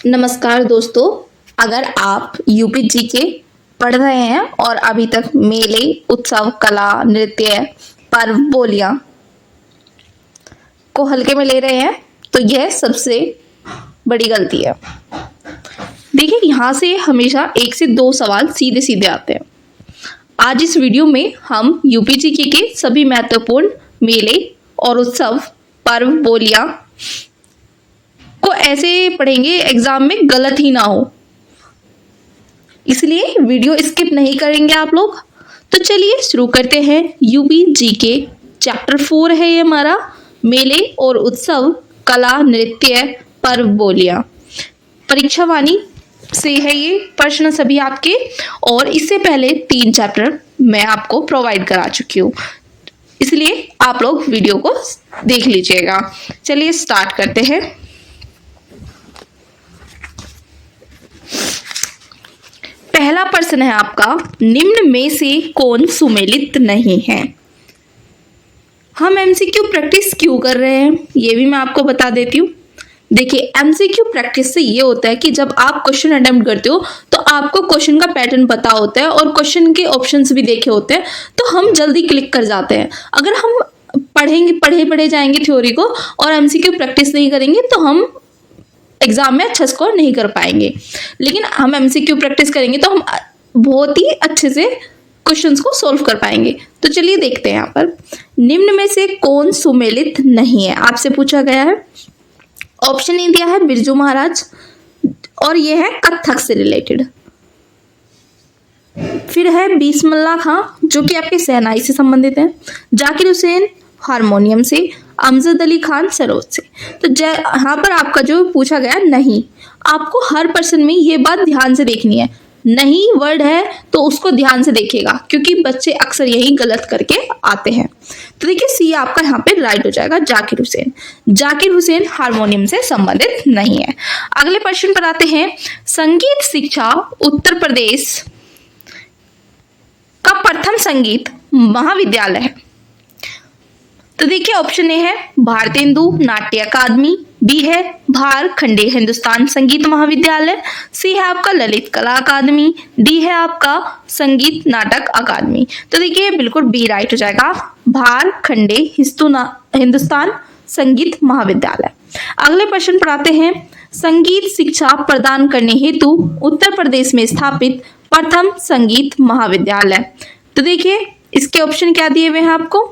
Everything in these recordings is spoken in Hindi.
नमस्कार दोस्तों, अगर आप यूपी जीके पढ़ रहे हैं और अभी तक मेले, उत्सव, कला, नृत्य, पर्व, बोलियां को हल्के में ले रहे हैं तो यह सबसे बड़ी गलती है। देखिए, यहाँ से हमेशा 1 से 2 सवाल सीधे सीधे आते हैं। आज इस वीडियो में हम यूपी जीके के सभी महत्वपूर्ण मेले और उत्सव, पर्व, बोलियां को ऐसे पढ़ेंगे एग्जाम में गलत ही ना हो, इसलिए वीडियो स्किप नहीं करेंगे आप लोग। तो चलिए शुरू करते हैं। यूपी जीके चैप्टर 4 है ये हमारा, मेले और उत्सव, कला, नृत्य, पर्व, बोलियां। परीक्षा वाणी से है ये प्रश्न सभी आपके, और इससे पहले 3 चैप्टर मैं आपको प्रोवाइड करा चुकी हूँ, इसलिए आप लोग वीडियो को देख लीजिएगा। चलिए स्टार्ट करते हैं। पहला प्रश्न है आपका, निम्न में से कौन सुमेलित नहीं है? हम एमसीक्यू प्रैक्टिस क्यों कर रहे हैं ये भी मैं आपको बता देती हूँ। देखिए, एमसीक्यू प्रैक्टिस से ये होता है कि जब आप क्वेश्चन अटेम्प्ट करते हो तो आपको क्वेश्चन का पैटर्न पता होता है और क्वेश्चन के ऑप्शंस भी देखे होते हैं, तो हम जल्दी क्लिक कर जाते हैं। अगर हम पढ़े जाएंगे थ्योरी को और एमसीक्यू प्रैक्टिस नहीं करेंगे तो हम एग्जाम में अच्छा स्कोर नहीं कर पाएंगे। लेकिन हम एमसीक्यू प्रैक्टिस करेंगे तो हम बहुत ही अच्छे से क्वेश्चंस को सॉल्व कर पाएंगे। तो चलिए देखते हैं। यहाँ पर निम्न में से कौन सुमेलित नहीं है आपसे पूछा गया है। ऑप्शन ए दिया है बिरजू महाराज, और ये है कथक से रिलेटेड। फिर है बिस्मिल्लाह खां जो कि आपके शहनाई से संबंधित है, जाकिर हुसैन हारमोनियम से, अमजद अली खान सरोद से। तो यहाँ पर आपका जो पूछा गया नहीं, आपको हर पर्सन में ये बात ध्यान से देखनी है। नहीं वर्ड है तो उसको ध्यान से देखिएगा, क्योंकि बच्चे अक्सर यही गलत करके आते हैं। तो देखिए, सी आपका यहाँ पे राइट हो जाएगा, जाकिर हुसैन। जाकिर हुसैन हारमोनियम से संबंधित नहीं है। अगले प्रश्न पर आते हैं। संगीत शिक्षा उत्तर प्रदेश का प्रथम संगीत महाविद्यालय है। तो देखिए, ऑप्शन ए है भारतेंदु नाट्य अकादमी, बी है भार-खंडे हिंदुस्तान संगीत महाविद्यालय, सी है आपका ललित कला अकादमी, डी है आपका संगीत नाटक अकादमी। तो देखिए, बिल्कुल बी राइट हो जाएगा, भार-खंडे हिंदुस्तान संगीत महाविद्यालय। अगले प्रश्न पर आते हैं। संगीत शिक्षा प्रदान करने हेतु उत्तर प्रदेश में स्थापित प्रथम संगीत महाविद्यालय। तो देखिए, इसके ऑप्शन क्या दिए हुए हैं आपको।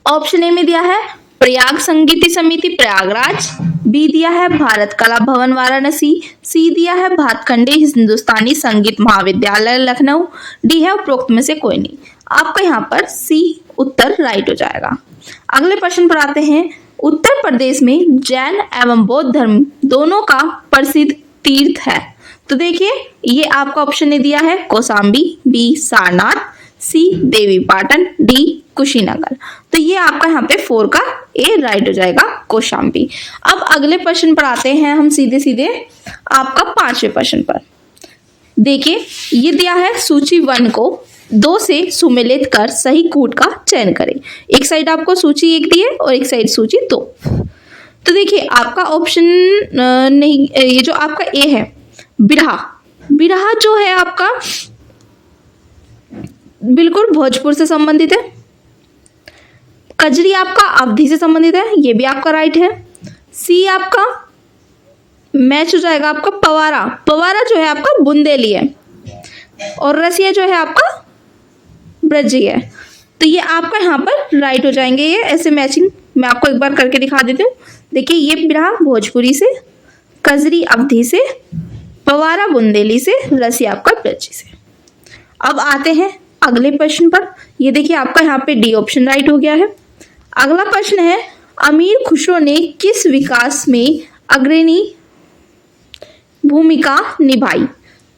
ऑप्शन ए में दिया है प्रयाग संगीत समिति प्रयागराज, बी दिया है भारत कला भवन वाराणसी, सी दिया है भातखंडे हिंदुस्तानी संगीत महाविद्यालय लखनऊ, डी है उपरोक्त में से कोई नहीं। आपका यहाँ पर सी उत्तर राइट हो जाएगा। अगले प्रश्न पर आते हैं। उत्तर प्रदेश में जैन एवं बौद्ध धर्म दोनों का प्रसिद्ध तीर्थ है। तो देखिए, ये आपका ऑप्शन ए दिया है कौशाम्बी, बी सारनाथ, सी देवी पाटन, डी कुशीनगर। तो ये आपका यहाँ पे 4 का ए राइट हो जाएगा, कौशाम्बी। अब अगले प्रश्न पर आते हैं हम सीधे सीधे आपका 5वें प्रश्न पर। देखिए, ये दिया है सूची 1 को 2 से सुमेलित कर सही कूट का चयन करें। एक साइड आपको सूची 1 दी है और एक साइड सूची 2। तो देखिए, आपका ऑप्शन नहीं, ये जो आपका ए है बिरहा, बिरहा जो है आपका बिल्कुल भोजपुर से संबंधित है। कजरी आपका अवधि से संबंधित है, ये भी आपका राइट है। सी आपका मैच हो जाएगा आपका पवारा, पवारा जो है आपका बुंदेली है, और रसिया जो है आपका ब्रजी है। तो ये आपका यहाँ पर राइट हो जाएंगे। ये ऐसे मैचिंग मैं आपको एक बार करके दिखा देती हूँ। देखिए, ये बिरहा भोजपुरी से, कजरी अवधि से, पवारा बुंदेली से, रसिया आपका ब्रजी से। अब आते हैं अगले प्रश्न पर। ये देखिए, आपका यहाँ पे डी ऑप्शन राइट हो गया है। अगला प्रश्न है, अमीर खुसरो ने किस विकास में अग्रणी भूमिका निभाई?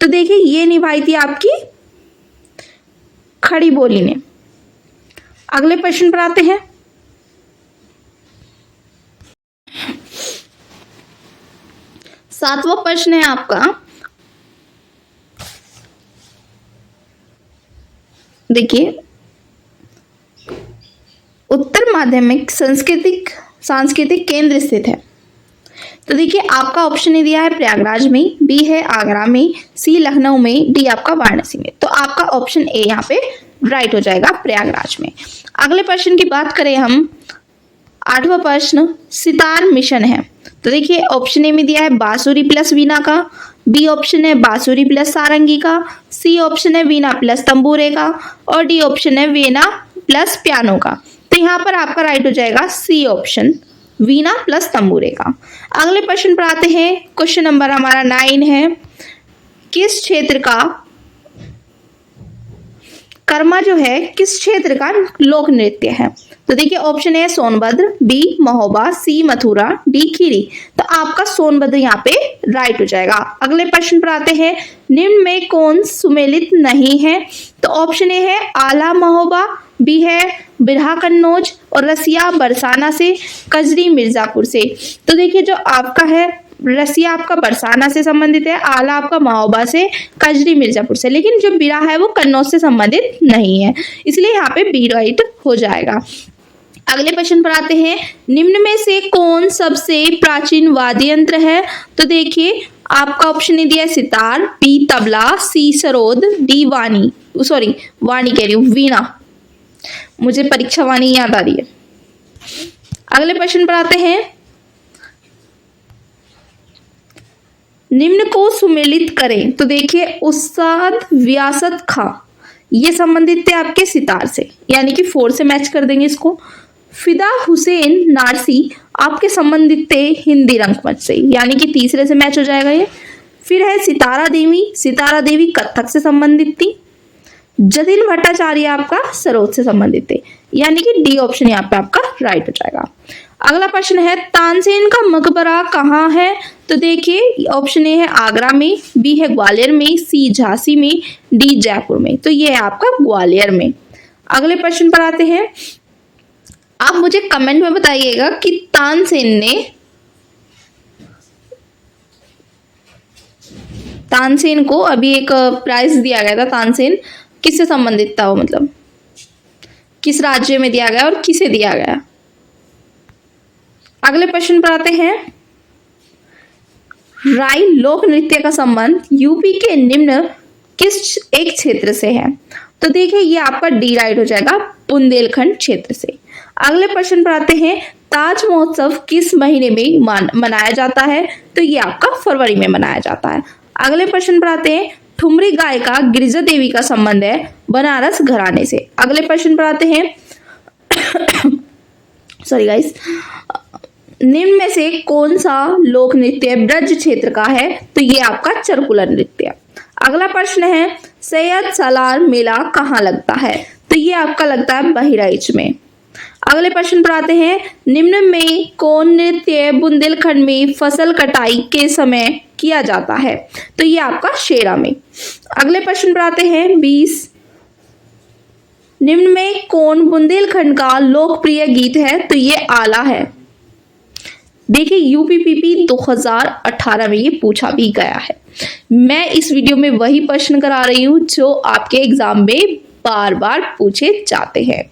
तो देखिए, ये निभाई थी आपकी खड़ी बोली ने। अगले प्रश्न पर आते हैं। सातवां प्रश्न है आपका, देखिए, उत्तर माध्यमिक सांस्कृतिक केंद्र स्थित है। तो देखिए आपका ऑप्शन ए दिया है प्रयागराज में, बी है आगरा में, सी लखनऊ में, डी आपका वाराणसी में। तो आपका ऑप्शन ए यहाँ पे राइट हो जाएगा, प्रयागराज में। अगले प्रश्न की बात करें हम, 8वां प्रश्न सितार मिशन है। तो देखिए ऑप्शन ए में दिया है बांसुरी प्लस वीणा का, बी ऑप्शन है बांसुरी प्लस सारंगी का, सी ऑप्शन है वीणा प्लस तंबूरे का, और डी ऑप्शन है वीणा प्लस पियानो का। तो यहाँ पर आपका राइट हो जाएगा सी ऑप्शन, वीणा प्लस तंबूरे का। अगले प्रश्न पर आते हैं, क्वेश्चन नंबर हमारा 9 है, किस क्षेत्र का कर्मा जो है किस क्षेत्र का लोक नृत्य है। तो देखिए ऑप्शन है सोनभद्र, बी महोबा, सी मथुरा, डी खीरी। तो आपका सोनभद्र यहाँ पे राइट हो जाएगा। अगले प्रश्न पर आते हैं, निम्न में कौन सुमेलित नहीं है। तो ऑप्शन ए है आला महोबा, बी है बिरहा कन्नौज, और रसिया बरसाना से, कजरी मिर्जापुर से। तो देखिए जो आपका है रसिया आपका बरसाना से संबंधित है, आला आपका महोबा से, कजरी मिर्जापुर से, लेकिन जो बिरहा है वो कन्नौज से संबंधित नहीं है, इसलिए यहाँ पे बी राइट हो जाएगा। अगले प्रश्न पर आते हैं, निम्न में से कौन सबसे प्राचीन वाद्य यंत्र है। तो देखिए आपका ऑप्शन दिया है सितार, बी तबला, सी सरोद, डी वाणी, वाणी कह रही हूँ वीणा, मुझे परीक्षा वाणी याद आ रही है। अगले प्रश्न पर आते हैं, निम्न को सुमेलित करें। तो देखिए उस्ताद व्यासत खां ये संबंधित थे आपके सितार से, यानी कि 4 से मैच कर देंगे इसको। फिदा हुसैन नारसी आपके संबंधित थे हिंदी रंगमंच से, यानी कि तीसरे से मैच हो जाएगा ये। फिर है सितारा देवी कथक से संबंधित थी। जतिन भट्टाचार्य आपका सरोद से संबंधित थे, यानी कि डी ऑप्शन यहाँ पे आपका राइट हो जाएगा। अगला प्रश्न है, तानसेन का मकबरा कहाँ है। तो देखिए ऑप्शन ए है आगरा में, बी है ग्वालियर में, सी झांसी में, डी जयपुर में। तो ये है आपका ग्वालियर में। अगले प्रश्न पर आते हैं, आप मुझे कमेंट में बताइएगा कि तानसेन को अभी एक प्राइज दिया गया था, तानसेन किससे संबंधित था वो, मतलब किस राज्य में दिया गया और किसे दिया गया। अगले प्रश्न पर आते हैं, राई लोक नृत्य का संबंध यूपी के निम्न किस एक क्षेत्र से है। तो देखिए ये आपका डी राइट हो जाएगा, बुंदेलखंड क्षेत्र से। अगले प्रश्न पर आते हैं, ताज महोत्सव किस महीने में मनाया जाता है। तो ये आपका फरवरी में मनाया जाता है। अगले प्रश्न पर आते हैं, ठुमरी गायिका गिरिजा देवी का संबंध है बनारस घराने से। अगले प्रश्न पर आते हैं, सॉरी गाइस, निम्न में से कौन सा लोक नृत्य ब्रज क्षेत्र का है। तो ये आपका चरकुला नृत्य। अगला प्रश्न है, सैयद सालार मेला कहाँ लगता है। तो ये आपका लगता है बहराइच में। अगले प्रश्न पर आते हैं, निम्न में कौन नृत्य बुंदेलखंड में फसल कटाई के समय किया जाता है। तो ये आपका शेरा में। अगले प्रश्न पर आते हैं 20, निम्न में कौन बुंदेलखंड का लोकप्रिय गीत है। तो ये आला है। देखिए यूपीपीपी 2018 में ये पूछा भी गया है। मैं इस वीडियो में वही प्रश्न करा रही हूँ जो आपके एग्जाम में बार बार पूछे जाते हैं।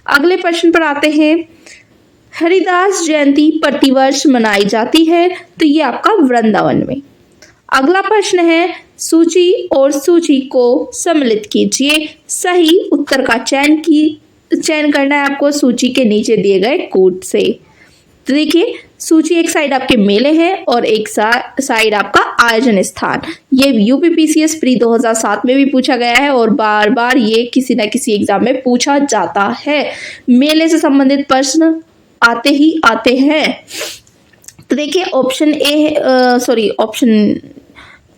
अगले प्रश्न पर आते हैं, हरिदास जयंती प्रतिवर्ष मनाई जाती है। तो ये आपका वृंदावन में। अगला प्रश्न है, सूची और सूची को सम्मिलित कीजिए। सही उत्तर का चयन करना है आपको सूची के नीचे दिए गए कोड से। तो देखिए सूची एक साइड आपके मेले हैं और एक साइड आपका आयोजन स्थान। ये यूपीपीसीएस प्री 2007 में भी पूछा गया है और बार बार ये किसी न किसी एग्जाम में पूछा जाता है। मेले से संबंधित प्रश्न आते ही आते हैं। तो देखिए ऑप्शन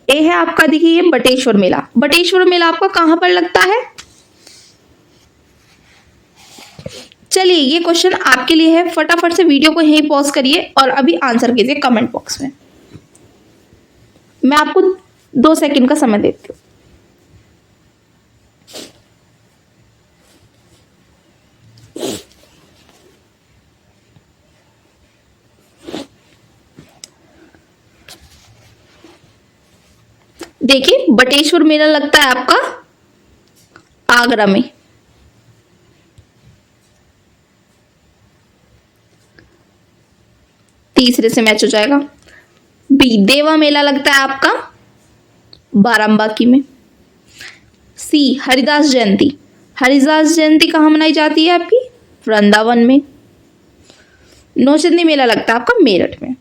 ए है आपका, देखिए बटेश्वर मेला। बटेश्वर मेला आपका कहाँ पर लगता है। चलिए ये क्वेश्चन आपके लिए है, फटाफट से वीडियो को यहीं पॉज करिए और अभी आंसर कीजिए कमेंट बॉक्स में। मैं आपको 2 सेकंड का समय देती हूँ। देखिए बटेश्वर मेला लगता है आपका आगरा में। तीसरे से मैच हो जाएगा। बी देवा मेला लगता है आपका बाराबंकी में। सी हरिदास जयंती, हरिदास जयंती कहाँ मनाई जाती है आपकी? वृंदावन में। नौचंदी मेला लगता है आपका मेरठ में।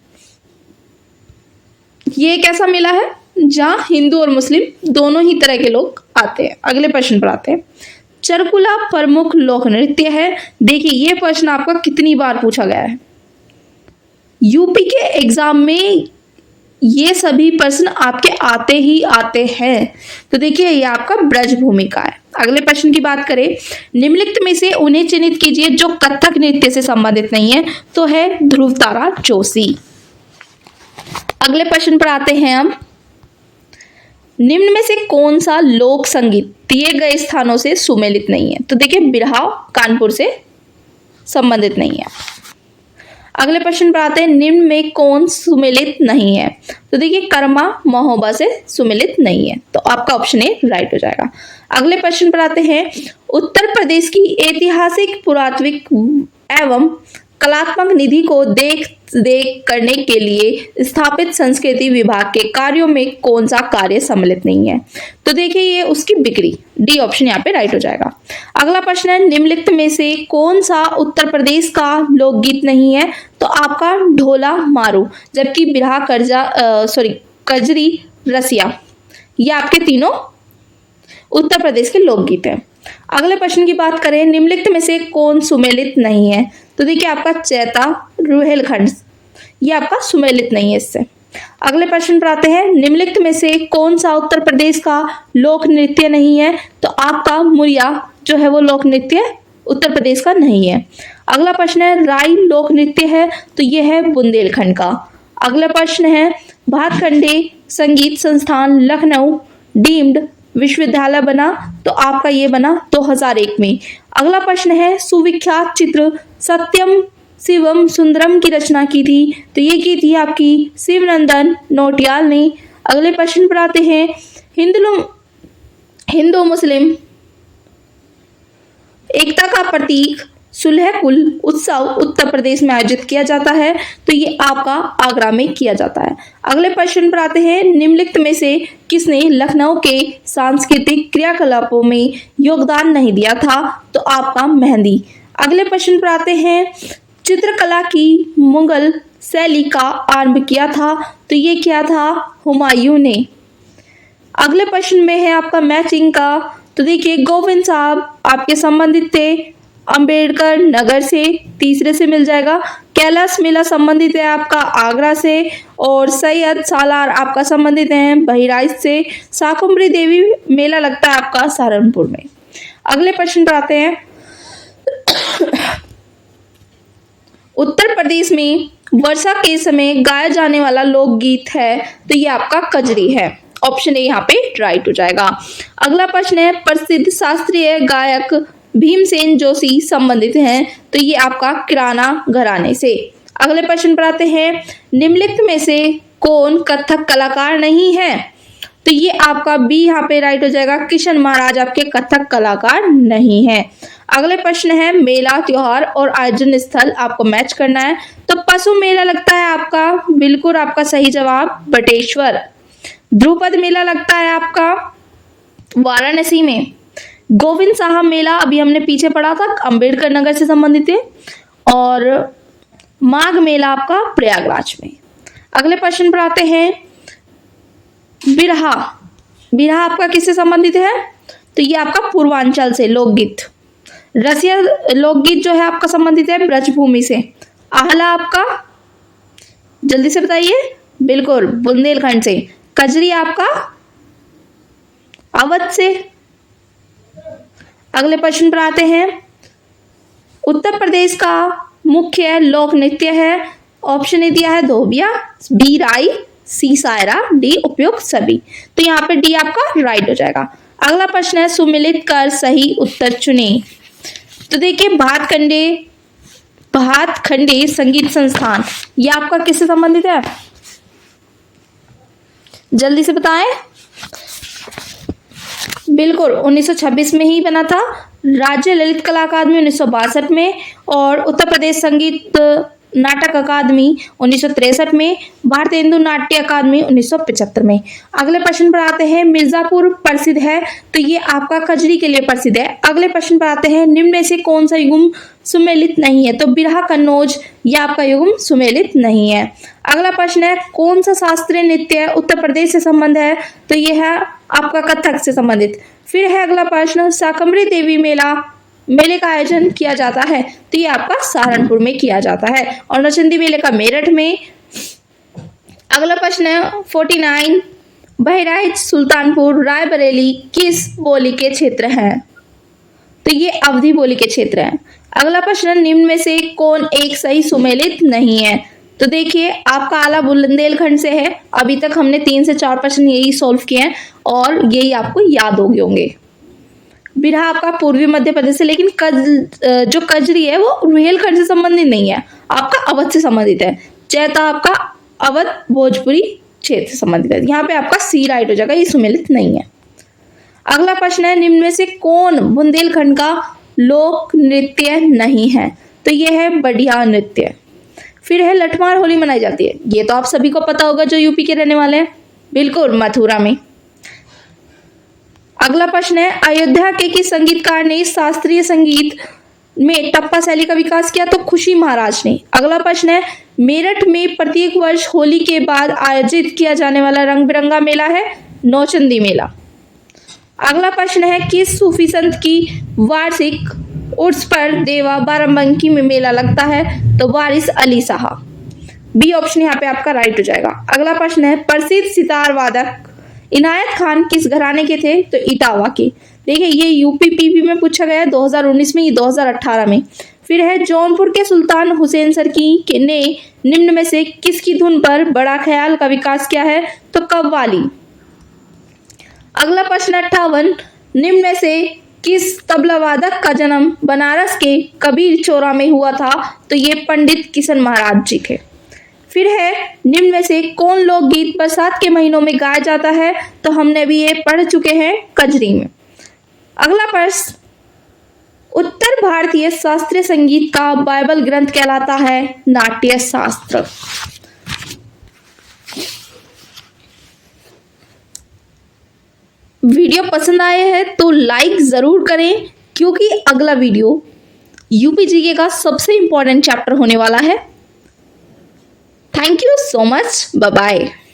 ये एक ऐसा मेला है जहाँ हिंदू और मुस्लिम दोनों ही तरह के लोग आते हैं। अगले प्रश्न पर आते हैं। चरकुला प्रमुख लोक नृत्य है। देखिए ये प्रश्न आपका कितनी बार पूछा गया है यूपी के एग्जाम में, ये सभी प्रश्न आपके आते ही आते हैं। तो देखिए ये आपका ब्रजभूमि का है। अगले प्रश्न की बात करें, निम्नलिखित में से उन्हें चिन्हित कीजिए जो कथक नृत्य से संबंधित नहीं है। तो है ध्रुवतारा जोशी। अगले प्रश्न पर आते हैं हम। निम्न में से कौन सा लोक संगीत दिए गए स्थानों से सुमेलित नहीं है? तो देखिए बिरहा कानपुर से संबंधित नहीं है। अगले प्रश्न पर आते हैं, निम्न में कौन सुमेलित नहीं है? तो देखिए कर्मा महोबा से सुमेलित नहीं है। तो आपका ऑप्शन ए राइट हो जाएगा। अगले प्रश्न पर आते हैं, उत्तर प्रदेश की ऐतिहासिक पुरातात्विक एवं कलात्मक निधि को देख करने के लिए स्थापित संस्कृति विभाग के कार्यों में कौन सा कार्य सम्मिलित नहीं है? तो देखिए ये उसकी बिक्री, डी ऑप्शन यहाँ पे राइट हो जाएगा। अगला प्रश्न है, निम्नलिखित में से कौन सा उत्तर प्रदेश का लोकगीत नहीं है? तो आपका ढोला मारू, जबकि बिरहा कजरी रसिया, ये आपके तीनों उत्तर प्रदेश के लोकगीत हैं। अगले प्रश्न की बात करें, निम्नलिखित में से कौन सुमेलित नहीं है? तो देखिए आपका चैता रुहेलखंड, ये आपका सुमेलित नहीं है इससे। अगले प्रश्न पर आते हैं, निम्नलिखित में से कौन सा उत्तर प्रदेश का लोक नृत्य नहीं है? तो आपका मुरिया जो है वो लोक नृत्य उत्तर प्रदेश का नहीं है। अगला प्रश्न है, राई लोक नृत्य है, तो ये है बुंदेलखंड का। अगला प्रश्न है, भातखंडे संगीत संस्थान लखनऊ डीम्ड विश्वविद्यालय बना, तो आपका ये बना 2001 में। अगला प्रश्न है, सुविख्यात चित्र सत्यम शिवम सुंदरम की रचना की थी, तो ये की थी आपकी शिवनंदन नौटियाल ने। अगले प्रश्न पर आते हैं, हिंदू मुस्लिम एकता का प्रतीक सुलह-कुल उत्सव उत्तर प्रदेश में आयोजित किया जाता है, तो ये आपका आगरा में किया जाता है। अगले प्रश्न पर आते हैं, निम्नलिखित में से किसने लखनऊ के सांस्कृतिक क्रियाकलापों में योगदान नहीं दिया था? तो आपका मेहंदी। अगले प्रश्न पर आते हैं, चित्रकला की मुगल शैली का आरंभ किया था, तो ये किया था हुमायूं ने। अगले प्रश्न में है आपका मैचिंग का, तो देखिए गोविंद साहब आपके संबंधित थे अंबेडकर नगर से, तीसरे से मिल जाएगा। कैलाश मेला संबंधित है आपका आगरा से, और सैयद सालार आपका संबंधित है बहराइच से। शाकुंभरी देवी मेला लगता है आपका सहारनपुर में। अगले प्रश्न पर आते हैं, उत्तर प्रदेश में वर्षा के समय गाया जाने वाला लोकगीत है, तो ये आपका कजरी है। ऑप्शन ए यहाँ पे राइट हो जाएगा। अगला प्रश्न है, प्रसिद्ध शास्त्रीय गायक भीमसेन जोशी संबंधित हैं, तो ये आपका किराना घराने से। अगले प्रश्न पर आते हैं, निम्नलिखित में से कौन कथक कलाकार नहीं है? तो ये आपका बी यहाँ पे राइट हो जाएगा, किशन महाराज आपके कथक कलाकार नहीं है। अगले प्रश्न है, मेला त्योहार और आयोजन स्थल आपको मैच करना है, तो पशु मेला लगता है आपका, बिल्कुल आपका सही जवाब बटेश्वर। ध्रुपद मेला लगता है आपका वाराणसी में। गोविंद साहब मेला अभी हमने पीछे पढ़ा था अंबेडकर नगर से संबंधित है, और माघ मेला आपका प्रयागराज में। अगले प्रश्न पर आते हैं, बिरहा आपका किससे संबंधित है? तो ये आपका पूर्वांचल से लोकगीत। रसिया लोकगीत जो है आपका संबंधित है ब्रजभूमि से। आहला आपका जल्दी से बताइए, बिल्कुल बुंदेलखंड से। कजरी आपका अवध से। अगले प्रश्न पर आते हैं, उत्तर प्रदेश का मुख्य लोक नृत्य है। ऑप्शन ए दिया है धोबिया, बी राई, सी सायरा, डी उपयुक्त सभी। तो यहाँ पे डी आपका राइट हो जाएगा। अगला प्रश्न है, सुमिलित कर सही उत्तर चुने। तो देखिए भातखंडे संगीत संस्थान, ये आपका किससे संबंधित है? जल्दी से बताएं। बिल्कुल 1926 में ही बना था। राज्य ललित कला अकादमी 1962 में, और उत्तर प्रदेश संगीत नाटक अकादमी 1963 में, भारतीय हिंदू नाट्य अकादमी 1975 में। अगले प्रश्न पर आते हैं, मिर्जापुर प्रसिद्ध है, तो ये आपका कजरी के लिए प्रसिद्ध है। अगले प्रश्न पर आते हैं, निम्न में से कौन सा युग्म सुमेलित नहीं है, तो बिरहा कन्नौज यह आपका युग्म सुमेलित नहीं है। अगला प्रश्न है, कौन सा शास्त्रीय नृत्य उत्तर प्रदेश से संबंध है, तो ये है आपका कथक से संबंधित। फिर है अगला प्रश्न, शाकंभरी देवी मेले का आयोजन किया जाता है, तो ये आपका सहारनपुर में किया जाता है, और नौचंदी मेले का मेरठ में। अगला प्रश्न है 49, बहराइच, सुल्तानपुर, रायबरेली किस बोली के क्षेत्र हैं, तो ये अवधी बोली के क्षेत्र हैं। अगला प्रश्न, निम्न में से कौन एक सही सुमेलित नहीं है, तो देखिए आपका आला बुंदेलखंड से है। अभी तक हमने 3 से 4 प्रश्न यही सॉल्व किए हैं और यही आपको याद हो गए होंगे। बिरहा आपका पूर्वी मध्य प्रदेश से, लेकिन जो कजरी है वो रुहेलखंड से संबंधित नहीं है, आपका अवध से संबंधित है। चैता आपका अवध भोजपुरी क्षेत्र से संबंधित है, यहाँ पे आपका सी राइट हो जाएगा, ये सुमेलित नहीं है। अगला प्रश्न है, निम्न में से कौन बुंदेलखंड का लोक नृत्य नहीं है, तो ये है बढ़िया नृत्य। फिर है लठमार होली मनाई जाती है, ये तो आप सभी को पता होगा जो यूपी के रहने वाले हैं, बिल्कुल मथुरा में। अगला प्रश्न है, अयोध्या के किस संगीतकार ने शास्त्रीय संगीत में टप्पा शैली का विकास किया, तो खुशी महाराज ने। अगला प्रश्न है, मेरठ में प्रत्येक वर्ष होली के बाद आयोजित किया जाने वाला रंग बिरंगा मेला है नौचंदी मेला। अगला प्रश्न है, किस सूफी संत की वार्षिक उर्स पर देवा बाराबंकी में मेला लगता है, तो वारिस अली शाह। बी ऑप्शन यहाँ पे आपका राइट हो जाएगा। अगला प्रश्न है, प्रसिद्ध सितार वादक इनायत खान किस घराने के थे, तो इटावा के। देखिए ये यूपी पीपी में पूछा गया है 2019 में, ये 2018 में। फिर है, जौनपुर के सुल्तान हुसैन सरकी ने निम्न में से किसकी धुन पर बड़ा ख्याल का विकास किया है, तो कव्वाली। अगला प्रश्न 58, निम्न में से किस तबला वादक का जन्म बनारस के कबीर चौरा में हुआ था, तो ये पंडित किशन महाराज जी थे। फिर है, निम्न में से कौन लोकगीत बरसात के महीनों में गाया जाता है, तो हमने भी ये पढ़ चुके हैं कजरी में। अगला प्रश्न, उत्तर भारतीय शास्त्रीय संगीत का बाइबल ग्रंथ कहलाता है नाट्य शास्त्र। वीडियो पसंद आए हैं तो लाइक जरूर करें, क्योंकि अगला वीडियो यूपी जीके का सबसे इंपॉर्टेंट चैप्टर होने वाला है। Thank you so much. Bye bye.